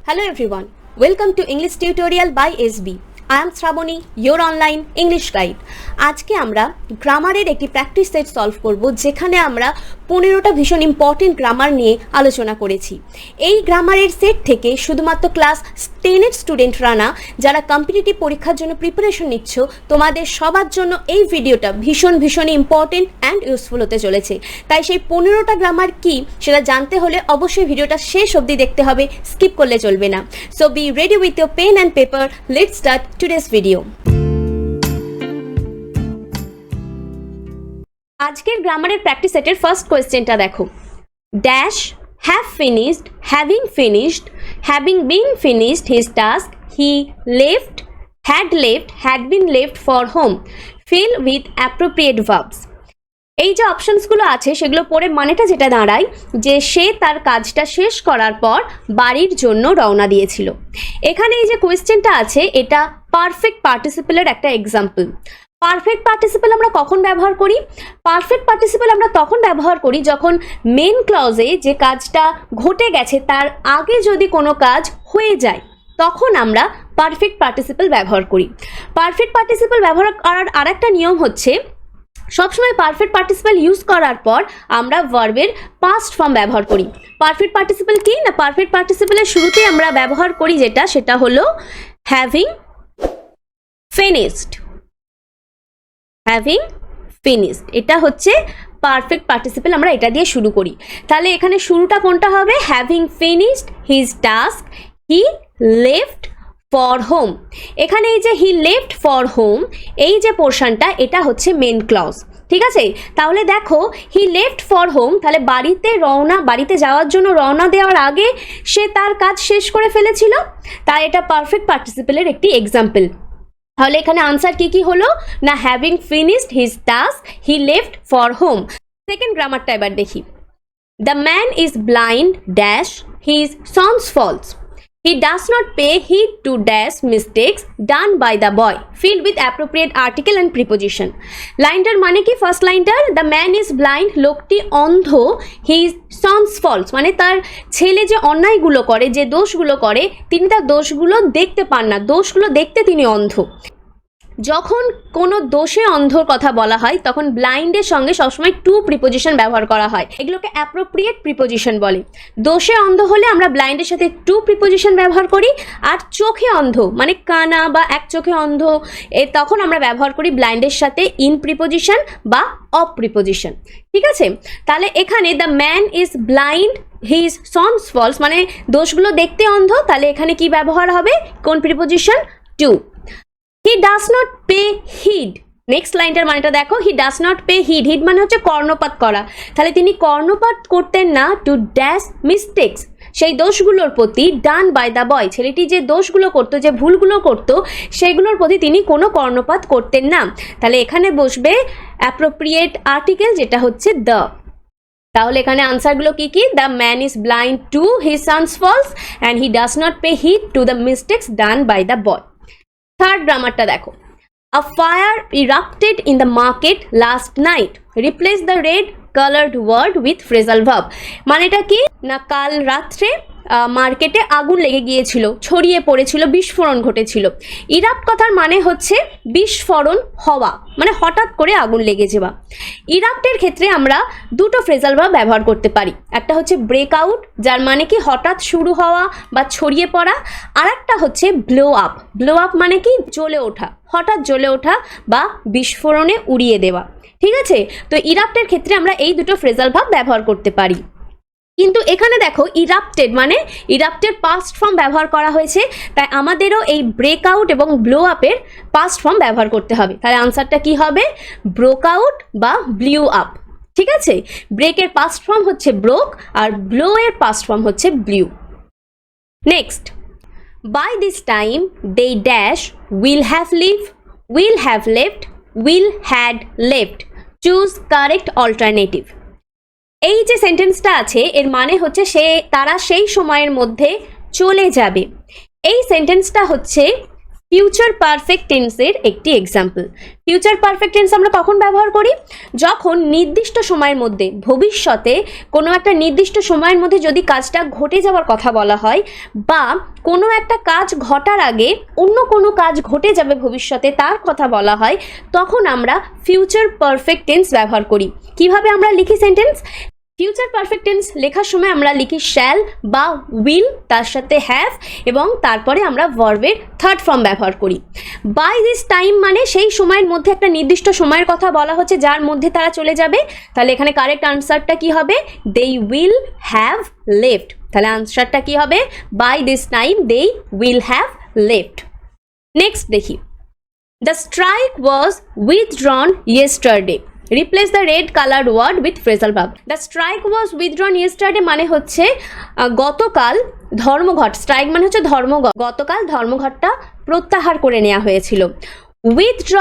Hello everyone, welcome to English tutorial by SB. I am Shravani, your online English guide. আজকে আমরা গ্রামারের একটি practice set solve করব, যেখানে আমরা 15টা ভীষণ ইম্পর্টেন্ট গ্রামার নিয়ে আলোচনা করেছি। এই গ্রামারের সেট থেকে শুধুমাত্র ক্লাস 10-এর স্টুডেন্টরা না, যারা কম্পিটিটিভ পরীক্ষার জন্য প্রিপারেশন নিচ্ছ, তোমাদের সবার জন্য এই ভিডিওটা ভীষণ ইম্পর্টেন্ট অ্যান্ড ইউজফুল হতে চলেছে। তাই সেই 15টা গ্রামার কি সেটা জানতে হলে অবশ্যই ভিডিওটা শেষ অবধি দেখতে হবে, স্কিপ করলে চলবে না। So be ready with your pen and paper, let's start today's video. আজকের গ্রামারের প্র্যাকটিস সেটের ফার্স্ট কোয়েশ্চেনটা দেখো। Dash have finished, having finished, having been finished his task, he left, had been left for home, fill with appropriate verbs. এই যে অপশনসগুলো আছে সেগুলো পড়ে মানেটা যেটা দাঁড়ায় যে সে তার কাজটা শেষ করার পর বাড়ির জন্য রওনা দিয়েছিল। এখানে এই যে কোয়েশ্চেনটা আছে এটা পারফেক্ট পার্টিসিপেলের একটা এক্সাম্পল। পারফেক্ট পার্টিসিপেল আমরা কখন ব্যবহার করি? পারফেক্ট পার্টিসিপেল আমরা তখন ব্যবহার করি যখন মেন ক্লজে যে কাজটা ঘটে গেছে তার আগে যদি কোনো কাজ হয়ে যায়, তখন আমরা পারফেক্ট পার্টিসিপেল ব্যবহার করি। পারফেক্ট পার্টিসিপেল ব্যবহার করার আরেকটা নিয়ম হচ্ছে, সবসময় পারফেক্ট পার্টিসিপেল ইউজ করার পর আমরা ভার্বের পাস্ট ফর্ম ব্যবহার করি। পারফেক্ট পার্টিসিপেল কি না, পারফেক্ট পার্টিসিপেলের শুরুতেই আমরা ব্যবহার করি সেটা হলো হ্যাভিং ফিনিশড। হ্যাভিং ফিনিশড এটা হচ্ছে পারফেক্ট পার্টিসিপেল, আমরা এটা দিয়ে শুরু করি। তাহলে এখানে শুরুটা কোনটা হবে? Having finished his task, he left for home. এখানে এই যে হি লেফট ফর হোম, এই যে পোর্শনটা এটা হচ্ছে মেন ক্লজ, ঠিক আছে? তাহলে দেখো হি লেফট ফর হোম, তাহলে বাড়িতে যাওয়ার জন্য রওনা দেওয়ার আগে সে তার কাজ শেষ করে ফেলেছিল, তাই এটা পারফেক্ট পার্টিসিপেলের একটি এক্সাম্পল। তাহলে এখানে আনসার কি হলো না, having finished his task, he left for home. Second গ্রামারটা এবার দেখি। The man is blind dash his sons falls, he does not pay heed to dash mistakes done by the boy, fill with appropriate article and preposition. লাইনটার মানে কি? First লাইনটার the man is blind, লোকটি অন্ধ, his sons falls মানে তার ছেলে যে অন্যায়গুলো করে, যে দোষগুলো করে, তিনি তার দোষগুলো দেখতে পান না, দোষগুলো দেখতে তিনি অন্ধ। যখন কোনো দোষে অন্ধর কথা বলা হয় তখন ব্লাইন্ডের সঙ্গে সবসময় টু প্রিপোজিশন ব্যবহার করা হয়, এগুলোকে অ্যাপ্রোপ্রিয়েট প্রিপোজিশন বলে। দোষে অন্ধ হলে আমরা ব্লাইন্ডের সাথে টু প্রিপোজিশন ব্যবহার করি, আর চোখে অন্ধ মানে কানা বা এক চোখে অন্ধ, তখন আমরা ব্যবহার করি ব্লাইন্ডের সাথে ইন প্রিপোজিশন বা অফ প্রিপোজিশন, ঠিক আছে? তাহলে এখানে the man is blind his sons falls মানে দোষগুলো দেখতে অন্ধ, তাহলে এখানে কি ব্যবহার হবে? কোন preposition? To. He does not pay heed, next লাইনটার মানেটা দেখো। He does not pay heed, heed মানে হচ্ছে কর্ণপাত করা, তাহলে তিনি কর্ণপাত করতেন না টু ড্যাশ মিস্টেক্স সেই দোষগুলোর প্রতি, ডান বাই দ্য বয় ছেলেটি যে দোষগুলো করতো, যে ভুলগুলো করতো, সেগুলোর প্রতি তিনি কোনো কর্ণপাত করতেন না। তাহলে এখানে বসবে অ্যাপ্রোপ্রিয়েট আর্টিকেল যেটা হচ্ছে দ্য। তাহলে এখানে আনসারগুলো কি? The man is blind to his sons faults and he does not pay heed to the mistakes done by the boy. Third গ্রামারটা দেখো। A fire erupted in the market last night, replace the red coloured word with phrasal verb. মানেটা কি না, কাল রাত্রে মার্কেটে আগুন লেগে গিয়েছিল, ছড়িয়ে পড়েছিল, বিস্ফোরণ ঘটেছিল। ইরাপ্ট কথার মানে হচ্ছে বিস্ফোরণ হওয়া, মানে হঠাৎ করে আগুন লেগে যাওয়া। ইরাপ্টের ক্ষেত্রে আমরা দুটো ফ্রেজাল ভার্ব ব্যবহার করতে পারি, একটা হচ্ছে ব্রেক আউট যার মানে কি হঠাৎ শুরু হওয়া বা ছড়িয়ে পড়া, আর একটা হচ্ছে ব্লো আপ। ব্লো আপ মানে কি জ্বলে ওঠা, হঠাৎ জ্বলে ওঠা বা বিস্ফোরণে উড়িয়ে দেওয়া, ঠিক আছে? তো ইরাপ্টের ক্ষেত্রে আমরা এই দুটো ফ্রেজাল ভার্ব ব্যবহার করতে পারি। কিন্তু এখানে দেখো ইরাপ্টেড মানে ইরাপ্টের পাস্ট ফর্ম ব্যবহার করা হয়েছে, তাই আমাদেরও এই ব্রেক আউট এবং ব্লো আপের পাস্ট ফর্ম ব্যবহার করতে হবে। তাহলে আনসারটা কি হবে? ব্রোক আউট বা ব্লিউ আপ, ঠিক আছে? ব্রেকের পাস্ট ফর্ম হচ্ছে ব্রোক আর ব্লো এর পাস্ট ফর্ম হচ্ছে blew. Next, by this time they dash will have left, will had left, choose correct alternative. এই যে সেন্টেন্সটা আছে এর মানে হচ্ছে তারা সেই সময়ের মধ্যে চলে যাবে। এই সেন্টেন্সটা হচ্ছে ফিউচার পারফেক্ট টেন্সের একটি এক্সাম্পল। ফিউচার পারফেক্ট টেন্স আমরা কখন ব্যবহার করি? যখন নির্দিষ্ট সময়ের মধ্যে, ভবিষ্যতে কোনো একটা নির্দিষ্ট সময়ের মধ্যে যদি কাজটা ঘটে যাওয়ার কথা বলা হয়, বা কোনো একটা কাজ ঘটার আগে অন্য কোনো কাজ ঘটে যাবে ভবিষ্যতে তার কথা বলা হয়, তখন আমরা ফিউচার পারফেক্ট টেন্স ব্যবহার করি। কিভাবে আমরা লিখি সেন্টেন্স? ফিউচার পারফেক্ট টেন্স লেখার সময় আমরা লিখি শ্যাল বা উইল, তার সাথে হ্যাভ, এবং তারপরে আমরা ভার্বের থার্ড ফর্ম ব্যবহার করি। বাই দিস টাইম মানে সেই সময়ের মধ্যে, একটা নির্দিষ্ট সময়ের কথা বলা হচ্ছে যার মধ্যে তারা চলে যাবে। তাহলে এখানে কারেক্ট আনসারটা কি হবে? They will have left. তাহলে আনসারটা কি হবে? By this time they will have left. Next দেখি, the strike was withdrawn yesterday. Replace the red colored word with phrasal verb. The strike was withdrawn yesterday মানে হচ্ছে গতকাল ধর্মঘট, স্ট্রাইক মানে হচ্ছে ধর্মঘট, গতকাল ধর্মঘটটা প্রত্যাহার করে নেওয়া হয়েছিল। উইথড্র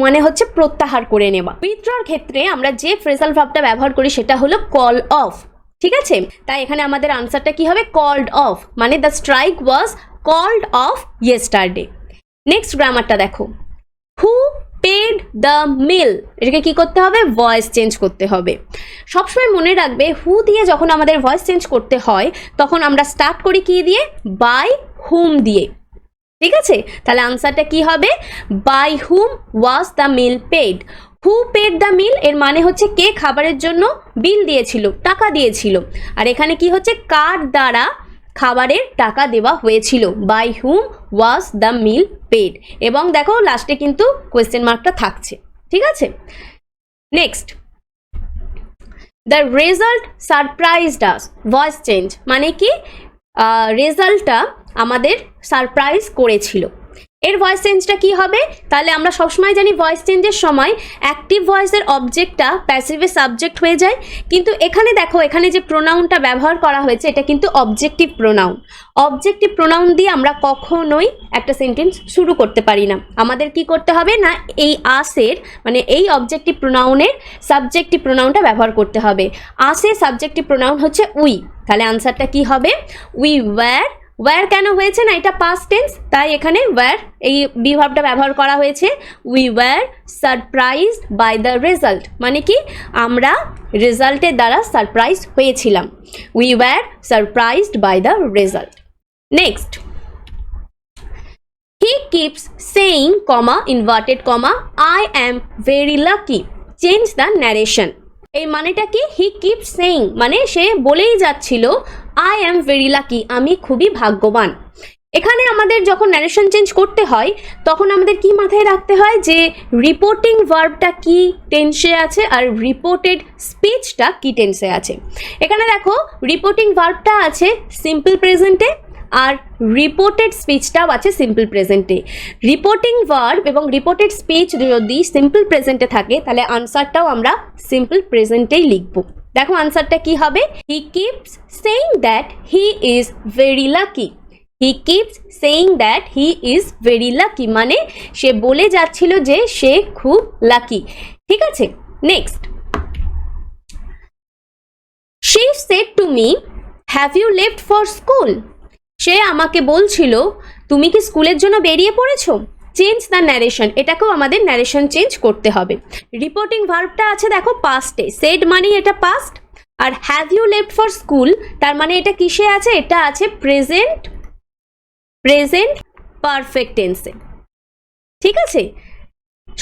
মানে হচ্ছে প্রত্যাহার করে নেওয়া। উইথড্রর ক্ষেত্রে আমরা যে ফ্রেজাল ভার্বটা ব্যবহার করি সেটা হলো কল অফ, ঠিক আছে? তাই এখানে আমাদের আনসারটা কি হবে? কল্ড অফ, মানে the strike was called off yesterday. Next গ্রামারটা দেখো, হু পেড দ্য মিল, এটাকে কি করতে হবে? ভয়েস চেঞ্জ করতে হবে। সবসময় মনে রাখবে, হু দিয়ে যখন আমাদের ভয়েস চেঞ্জ করতে হয় তখন আমরা স্টার্ট করি কি দিয়ে? বাই হুম দিয়ে, ঠিক আছে? তাহলে আনসারটা কি হবে? By whom was the meal paid. Who paid the meal এর মানে হচ্ছে কে খাবারের জন্য বিল দিয়েছিল, টাকা দিয়েছিল। আর এখানে কি হচ্ছে? কার দ্বারা খাবারের টাকা দেওয়া হয়েছিল। By whom was the meal paid, এবং দেখো লাস্টে কিন্তু কোয়েশ্চেন মার্কটা থাকছে, ঠিক আছে? Next, the result surprised us. Voice change মানে কি? রেজাল্টটা আমাদের সারপ্রাইজ করেছিল। এর ভয়েস চেঞ্জটা কি হবে? তাহলে আমরা সবসময় জানি ভয়েস চেঞ্জের সময় অ্যাক্টিভ ভয়েসের অবজেক্টটা প্যাসিভে সাবজেক্ট হয়ে যায়, কিন্তু এখানে দেখো, এখানে যে প্রোনাউনটা ব্যবহার করা হয়েছে এটা কিন্তু অবজেক্টিভ প্রোনাউন। অবজেক্টিভ প্রোনাউন দিয়ে আমরা কখনোই একটা সেন্টেন্স শুরু করতে পারি না। আমাদের কি করতে হবে না, এই আসের মানে এই অবজেক্টিভ প্রোনাউনের সাবজেক্টিভ প্রোনাউনটা ব্যবহার করতে হবে। আসের সাবজেক্টিভ প্রোনাউন হচ্ছে উই। তাহলে আনসারটা কি হবে? We were. ওয়্যার কেন হয়েছে না? এটা পাস্ট টেন্স, তাই এখানে ওয়্যার এই বি ভার্বটা ব্যবহার করা হয়েছে। We were surprised by the result মানে কি? আমরা রেজাল্টের দ্বারা সারপ্রাইজ হয়েছিলাম। We were surprised by the result. Next, he keeps saying comma inverted comma I am very lucky, change the narration. এই মানেটা কি? হি কিপস সেইং মানে সে বলেই যাচ্ছিল আই অ্যাম ভেরি লাকি, আমি খুবই ভাগ্যবান। এখানে আমাদের যখন ন্যারেশন চেঞ্জ করতে হয় তখন আমাদের কি মাথায় রাখতে হয় যে রিপোর্টিং ভার্বটা কি টেন্সে আছে আর রিপোর্টেড স্পিচটা কি টেন্সে আছে। এখানে দেখো রিপোর্টিং ভার্বটা আছে সিম্পল প্রেজেন্টে আর রিপোর্টেড স্পিচটাও আছে সিম্পল প্রেজেন্টে। রিপোর্টিং ভার্ব এবং রিপোর্টেড স্পিচ যদি সিম্পল প্রেজেন্টে থাকে তাহলে আনসারটাও আমরা সিম্পল প্রেজেন্টেই লিখব। দেখো আনসারটা কি হবে? হি keeps saying that he is very lucky. He keeps saying that he is very lucky মানে সে বলে যাচ্ছিল যে সে খুব লাকি, ঠিক আছে? Next, she said to me have you left for school. সে আমাকে বলছিল তুমি কি স্কুলের জন্য বেরিয়ে পড়েছো। চেঞ্জ দ্য ন্যারেশন, এটাকেও আমাদের ন্যারেশন চেঞ্জ করতে হবে। রিপোর্টিং ভার্বটা আছে দেখো পাস্টে, সেড মানে এটা পাস্ট, আর have you left for school তার মানে এটা কিসে আছে? এটা আছে প্রেজেন্ট পারফেক্ট টেন্সে, ঠিক আছে?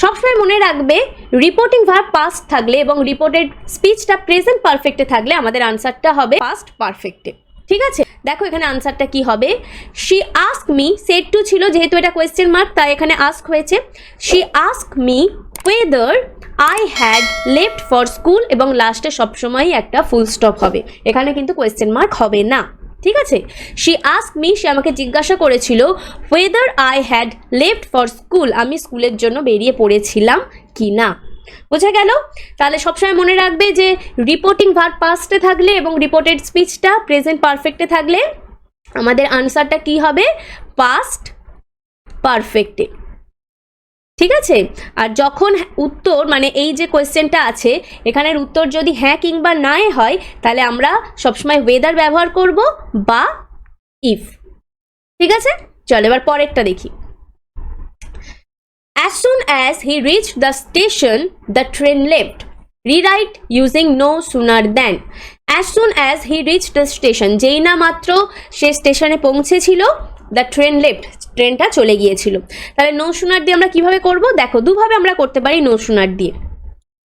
সবসময় মনে রাখবে রিপোর্টিং ভার্ব পাস্ট থাকলে এবং রিপোর্টেড স্পিচটা প্রেজেন্ট পারফেক্টে থাকলে আমাদের আনসারটা হবে পাস্ট পারফেক্টে, ঠিক আছে? দেখো এখানে আনসারটা কি হবে? She ask me, said to ছিল যেহেতু এটা কোয়েশ্চেন মার্ক তাই এখানে আস্ক হয়েছে। She ask me weather I had left for school এবং লাস্টে সবসময় একটা ফুল স্টপ হবে, এখানে কিন্তু কোয়েশ্চেন মার্ক হবে না, ঠিক আছে? শি আস্ক মি, সে আমাকে জিজ্ঞাসা করেছিল weather I had left for school, আমি স্কুলের জন্য বেরিয়ে পড়েছিলাম কি না। বোঝা গেল? তাহলে সবসময় মনে রাখবে যে রিপোর্টিং ভার্ব পাস্টে থাকলে এবং রিপোর্টেড স্পিচটা প্রেজেন্ট পারফেক্টে থাকলে আমাদের আনসারটা কি হবে? পাস্ট পারফেক্টে, ঠিক আছে? আর যখন উত্তর মানে এই যে কোয়েশ্চেনটা আছে এখানের উত্তর যদি হ্যাঁ কিংবা নাই হয় তাহলে আমরা সবসময় ওয়েদার ব্যবহার করব বা ইফ, ঠিক আছে? চলো এবার পরেরটা দেখি। As soon as he reached the station, the train left. Rewrite using no sooner than. As soon as he reached the station, যেই না মাত্র সে স্টেশনে পৌঁছেছিল, দ্য ট্রেন লেফট, ট্রেনটা চলে গিয়েছিল। তাহলে নো সুনার দিয়ে আমরা কিভাবে করব? দেখো, দুভাবে আমরা করতে পারি নো সুনার দিয়ে।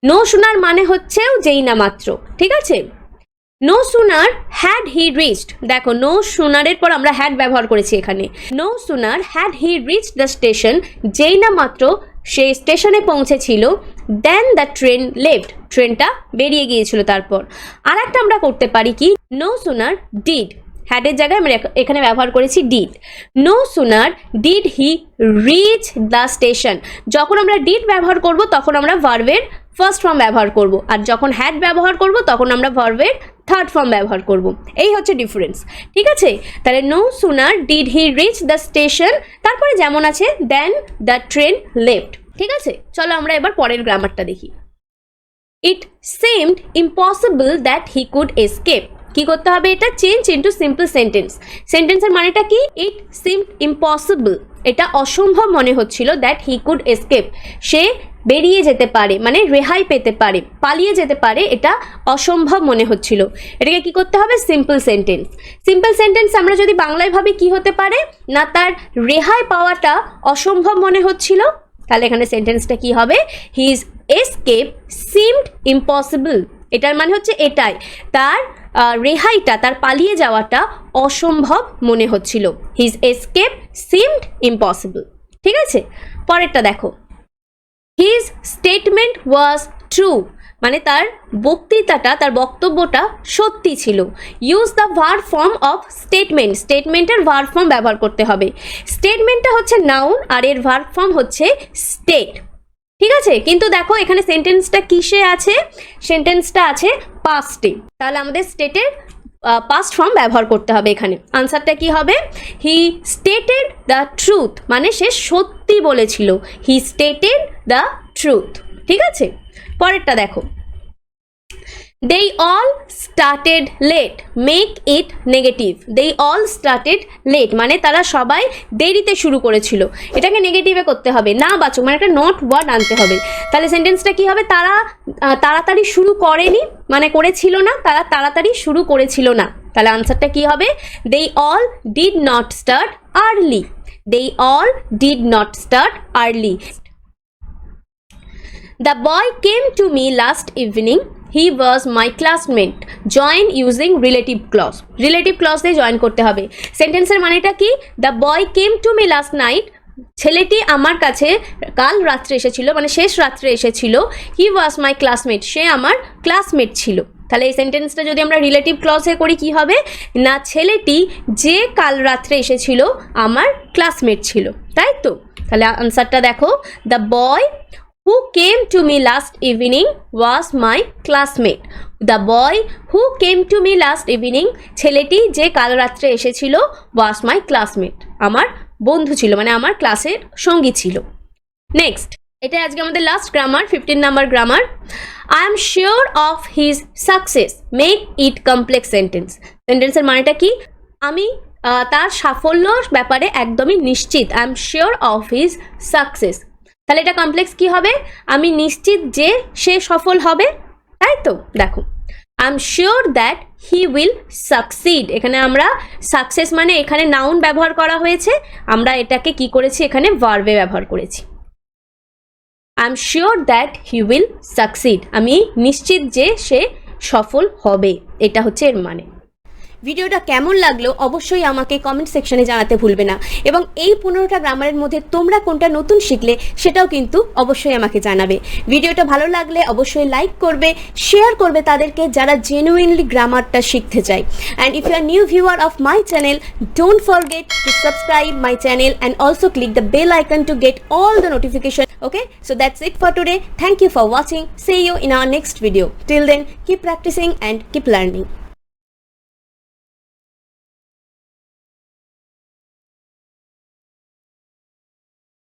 নো সুনার মানে হচ্ছেও যেই না মাত্র, ঠিক আছে? No sooner had he reached, দেখো নো সুনারের পর আমরা হ্যাড ব্যবহার করেছি এখানে। No sooner had he reached the station, যেই না মাত্র সে স্টেশনে পৌঁছেছিল, দেন দ্য ট্রেন লেফট, ট্রেনটা বেরিয়ে গিয়েছিল তারপর। আর একটা আমরা করতে পারি কি, নো সুনার ডিড, হ্যাডের জায়গায় আমরা এখানে ব্যবহার করেছি did. No sooner did he reach the station, যখন আমরা ডিড ব্যবহার করব তখন আমরা ভার্বের ফার্স্ট ফর্ম ব্যবহার করব, আর যখন হ্যাড ব্যবহার করব তখন আমরা ভার্বের থার্ড ফর্ম ব্যবহার করব। এই হচ্ছে ডিফারেন্স, ঠিক আছে? তাহলে no sooner did he reach the station, তারপরে যেমন আছে দেন দ্য ট্রেন লেফট, ঠিক আছে? চলো আমরা এবার পরের গ্রামারটা দেখি। ইট seemed impossible that he could escape, কি করতে হবে? এটা চেঞ্জ ইন্টু সিম্পল সেন্টেন্স। সেন্টেন্সের মানেটা কি? ইট সিমড ইম্পসিবল, এটা অসম্ভব মনে হচ্ছিল, দ্যাট হি কুড এসকেপ, সে বেরিয়ে যেতে পারে, মানে রেহাই পেতে পারে, পালিয়ে যেতে পারে, এটা অসম্ভব মনে হচ্ছিল। এটাকে কি করতে হবে? Simple sentence. সিম্পল সেন্টেন্স আমরা যদি বাংলায় ভাবি কি হতে পারে না, তার রেহাই পাওয়াটা অসম্ভব মনে হচ্ছিল, তাহলে এখানে সেন্টেন্সটা কি হবে? হিজ এসকেপ সিমড ইম্পসিবল, এটার মানে হচ্ছে এটাই, তার রেহাইটা, তার পালিয়ে যাওয়াটা অসম্ভব মনে হচ্ছিল। হিজ এসকেপ সিমড ইম্পসিবল, ঠিক আছে? পরেরটা দেখো, হিজ স্টেটমেন্ট ওয়াজ ট্রু, মানে তার বক্তৃতাটা, তার বক্তব্যটা সত্যি ছিল। Use the verb form of statement, স্টেটমেন্টের ভার্ব ফর্ম ব্যবহার করতে হবে। স্টেটমেন্টটা হচ্ছে নাউন আর এর ভার্ব ফর্ম হচ্ছে স্টেট, ঠিক আছে? কিন্তু দেখো এখানে সেন্টেন্সটা কিসে আছে? সেন্টেন্সটা আছে পাস্টে, তাহলে আমাদের স্টেটের পাস্ট ফর্ম ব্যবহার করতে হবে এখানে। আনসারটা কি হবে? হি স্টেটেড দ্য ট্রুথ, মানে সে সত্যি বলেছিল। হি স্টেটেড দ্য ট্রুথ, ঠিক আছে? পরেরটা দেখো, they all started late, make it negative. they all started late মানে তারা সবাই দেরিতে শুরু করেছিল, এটাকে নেগেটিভে করতে হবে, না বাচক, মানে একটা নট ওয়ার্ড আনতে হবে। তাহলে সেন্টেন্সটা কি হবে? তারা তাড়াতাড়ি শুরু করেনি, মানে করেছিল না, তারা তাড়াতাড়ি শুরু করেছিল না। তাহলে আনসারটা কি হবে? they all did not start early. they all did not start early. The boy came to me last evening. He was my classmate. Join using relative clause. Relative clause দিয়ে জয়েন করতে হবে। সেন্টেন্সের মানেটা কি? The boy came to me last night. ছেলেটি আমার কাছে কাল রাত্রে এসেছিল, মানে শেষ রাত্রে এসেছিল। He was my classmate. সে আমার ক্লাসমেট ছিল। তাহলে এই সেন্টেন্সটা যদি আমরা রিলেটিভ ক্লজে করি কি হবে না, ছেলেটি যে কাল রাত্রে এসেছিল আমার ক্লাসমেট ছিল, তাই তো? তাহলে আনসারটা দেখো, the boy who came to me last evening was my classmate. The boy who came to me last evening, ছেলেটি যে কাল রাত্রে এসেছিল, was my classmate, আমার বন্ধু ছিল, মানে আমার ক্লাসের সঙ্গী ছিল। নেক্সট, এটা আজকে আমাদের last grammar, 15 number grammar. I am sure of his success, make it complex sentence. সেন্টেন্সের মানেটা কি? আমি তার সাফল্যর ব্যাপারে একদমই নিশ্চিত। I am sure of his success, তাহলে এটা কমপ্লেক্স কি হবে? আমি নিশ্চিত যে সে সফল হবে, তাই তো? দেখো, I am sure that he will succeed, এখানে আমরা সাকসেস মানে এখানে নাউন ব্যবহার করা হয়েছে, আমরা এটাকে কি করেছি? এখানে ভার্বে ব্যবহার করেছি। I am sure that he will succeed, আমি নিশ্চিত যে সে সফল হবে, এটা হচ্ছে এর মানে। ভিডিওটা কেমন লাগলো অবশ্যই আমাকে কমেন্ট সেকশনে জানাতে ভুলবে না, এবং এই 15টা গ্রামারের মধ্যে তোমরা কোনটা নতুন শিখলে সেটাও কিন্তু অবশ্যই আমাকে জানাবে। ভিডিওটা ভালো লাগলে অবশ্যই লাইক করবে, শেয়ার করবে তাদেরকে যারা জেনুইনলি গ্রামারটা শিখতে চায়। And if you are new viewer of my channel, don't forget to subscribe my channel and also click the bell icon to get all the notification. Okay, so that's it for today. Thank you for watching. See you in our next video. Till then, keep practicing and keep learning.